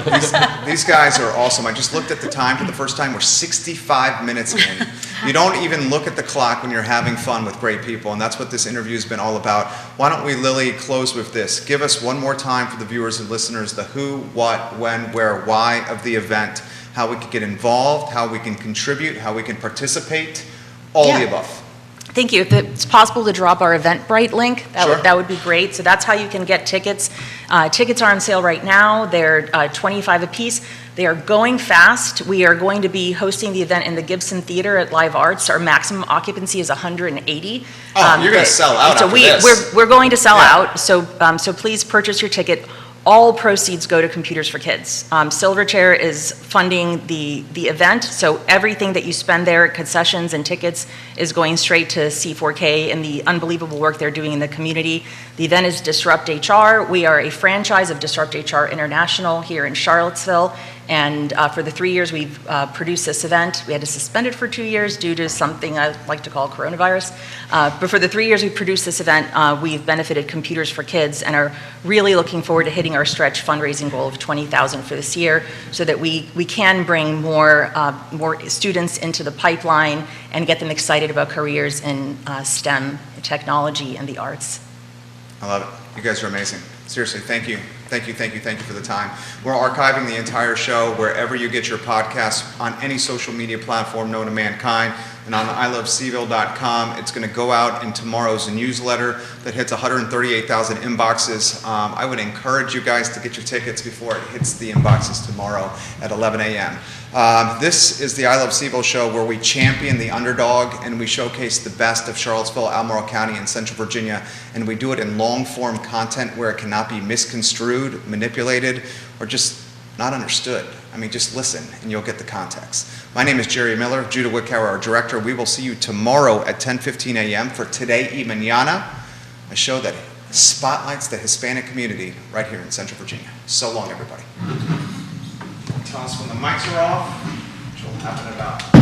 These guys are awesome. I just looked at the time for the first time. We're 65 minutes in. You don't even look at the clock when you're having fun with great people, and that's what this interview has been all about. Why don't we, Lily, close with this? Give us one more time for the viewers and listeners the who, what, when, where, why of the event, how we can get involved, how we can contribute, how we can participate, all the above. Thank you. If it's possible to drop our Eventbrite link, that would be great. So that's how you can get tickets. Tickets are on sale right now. They're $25 a piece. They are going fast. We are going to be hosting the event in the Gibson Theater at Live Arts. Our maximum occupancy is 180. Oh, you're going to sell out so after this. We're going to sell out. So please purchase your ticket. all proceeds go to Computers for Kids. Silverchair is funding the event, so everything that you spend there, concessions and tickets, is going straight to C4K and the unbelievable work they're doing in the community. The event is Disrupt HR. We are a franchise of Disrupt HR International here in Charlottesville, and for the 3 years we've produced this event, we had to suspend it for 2 years due to something I like to call coronavirus. But for the 3 years we've produced this event, we've benefited Computers for Kids and are really looking forward to hitting our stretch fundraising goal of $20,000 for this year, so that we can bring more students into the pipeline and get them excited about careers in STEM, technology, and the arts. I love it. You guys are amazing. Seriously, thank you. Thank you, thank you, thank you for the time. We're archiving the entire show wherever you get your podcasts, on any social media platform known to mankind, and on ilovecville.com. It's going to go out in tomorrow's newsletter that hits 138,000 inboxes. I would encourage you guys to get your tickets before it hits the inboxes tomorrow at 11 a.m. This is the I Love CVille Show, where we champion the underdog and we showcase the best of Charlottesville, Albemarle County, and Central Virginia, and we do it in long-form content where it cannot be misconstrued, manipulated, or just not understood. I mean, just listen and you'll get the context. My name is Jerry Miller, Judah Wickower, our director. We will see you tomorrow at 10:15 a.m. for Today y Mañana, a show that spotlights the Hispanic community right here in Central Virginia. So long, everybody. Tell us when the mics are off, which will happen about